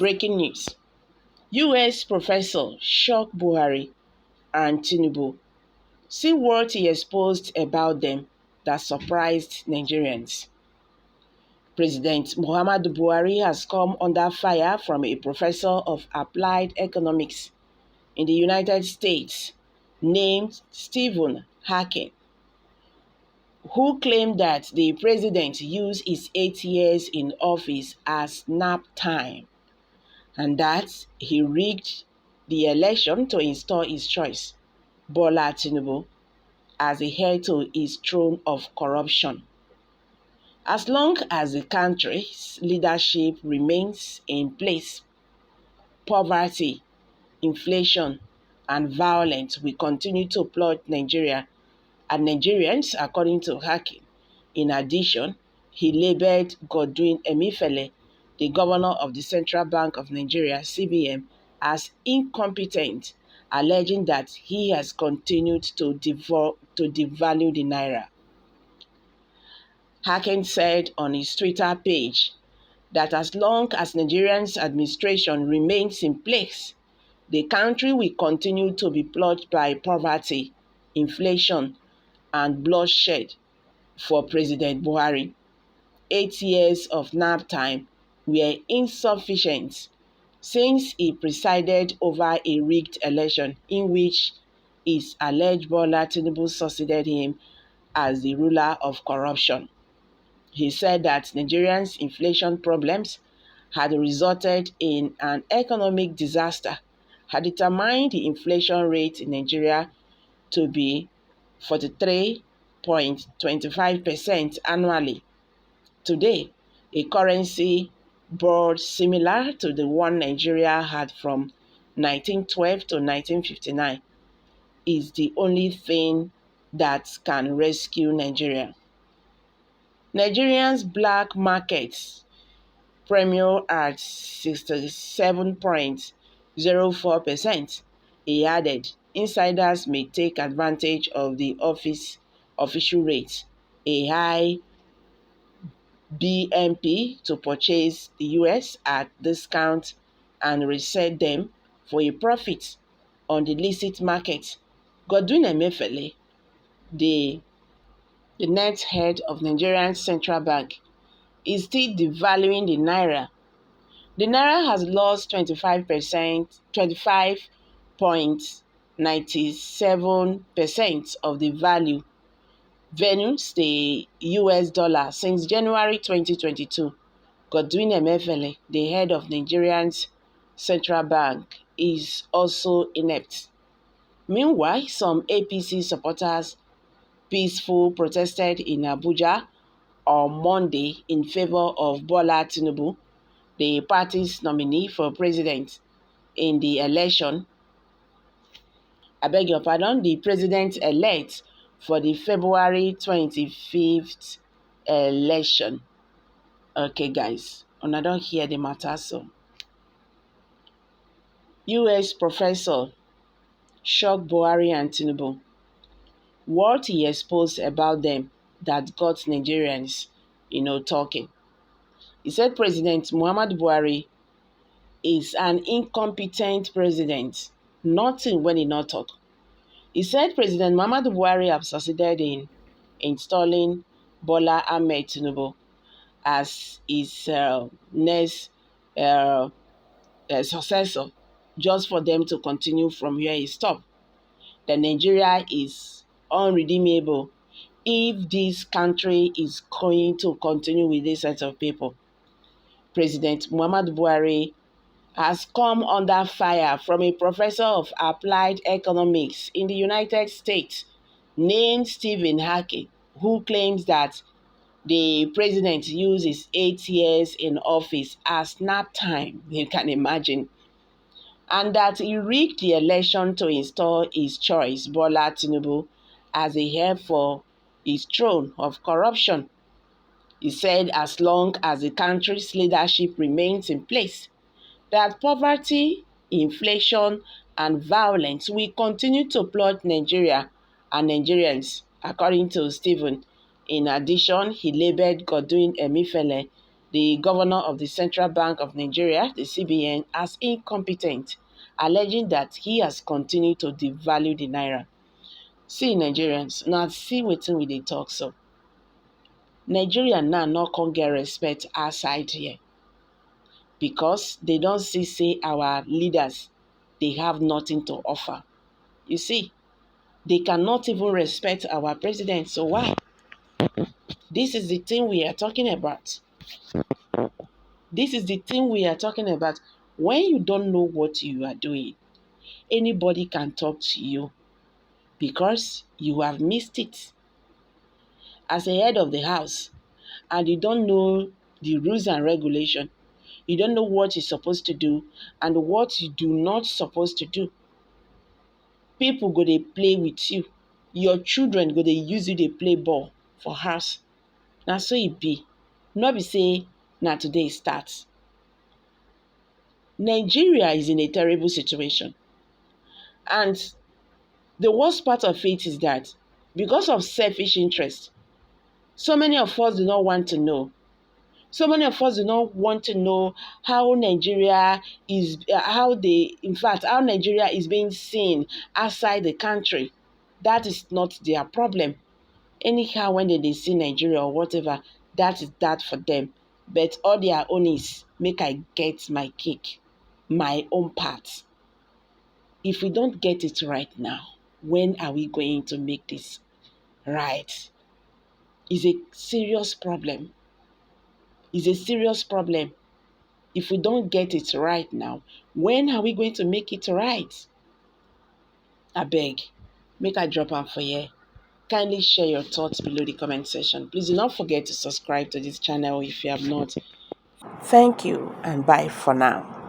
Breaking news. US professor shock Buhari and TINUBU. See what he exposed about them that surprised Nigerians. President Muhammadu Buhari has come under fire from a professor of applied economics in the United States named Stephen Hawking, who claimed that the president used his 8 years in office as nap time and that he rigged the election to install his choice, Bola Tinubu, as the heir to his throne of corruption. As long as the country's leadership remains in place, poverty, inflation, and violence will continue to plague Nigeria and Nigerians, according to Haki. In addition, he labeled Godwin Emefiele, the governor of the Central Bank of Nigeria, CBN, as incompetent, alleging that he has continued to devalue the naira. Haken said on his Twitter page that as long as Nigeria's administration remains in place, the country will continue to be plagued by poverty, inflation, and bloodshed. For President Buhari, 8 years of nap time were insufficient since he presided over a rigged election in which his alleged Bola Tinubu succeeded him as the ruler of corruption. He said that Nigerians' inflation problems had resulted in an economic disaster, had determined the inflation rate in Nigeria to be 43.25% annually. Today, a currency board similar to the one Nigeria had from 1912 to 1959 is the only thing that can rescue Nigeria. Nigerians' black markets premium at 67.04%. He added, insiders may take advantage of the official rate, a high BNP, to purchase the US at discount and resell them for a profit on the illicit market. Godwin Emefiele, the net head of Nigerian Central Bank, is still devaluing the naira. The naira has lost 25.97% of the value versus the US dollar since January 2022. Godwin Emefiele, the head of Nigeria's Central Bank, is also inept. Meanwhile, some APC supporters peacefully protested in Abuja on Monday in favor of Bola Tinubu, the party's nominee for president in the election. The president-elect for the February 25th election. Okay, guys, I don't hear the matter so. US professor shock Buhari and TINUBU. What he exposed about them that got Nigerians, talking. He said President Muhammadu Buhari is an incompetent president. Nothing when he not talk. He said President Muhammadu Buhari have succeeded in installing Bola Ahmed Tinubu as his next successor, just for them to continue from where he stopped. That Nigeria is unredeemable if this country is going to continue with this set of people. President Muhammadu Buhari has come under fire from a professor of applied economics in the United States named Stephen Hawking, who claims that the president used his 8 years in office as nap time, you can imagine, and that he rigged the election to install his choice, Bola Tinubu, as a heir for his throne of corruption. He said as long as the country's leadership remains in place, that poverty, inflation, and violence will continue to plague Nigeria and Nigerians, according to Stephen. In addition, he labeled Godwin Emefiele, the governor of the Central Bank of Nigeria, the CBN, as incompetent, alleging that he has continued to devalue the naira. See, Nigerians, now see wetin we dey talk so. Nigeria now no come get respect outside here because they don see say our leaders, they have nothing to offer. You see, they cannot even respect our president. So why? This is the thing we are talking about. This is the thing we are talking about. When you don't know what you are doing, anybody can talk to you because you have missed it. As a head of the house, and you don't know the rules and regulation, you don't know what you're supposed to do and what you do not supposed to do. People go dey play with you. Your children go dey use you dey play ball for house. Na so e be. No be say na today e start. Nigeria is in a terrible situation. And the worst part of it is that because of selfish interest, so many of us do not want to know. So many of us do not want to know how Nigeria is, how Nigeria is being seen outside the country. That is not their problem. Anyhow, when they see Nigeria or whatever, that is that for them. But all their own is, make I get my cake, my own part. If we don't get it right now, when are we going to make this right? It's a serious problem. It's a serious problem. If we don't get it right now, when are we going to make it right? Abeg, make I drop am for here. Kindly share your thoughts below the comment section. Please do not forget to subscribe to this channel if you have not. Thank you and bye for now.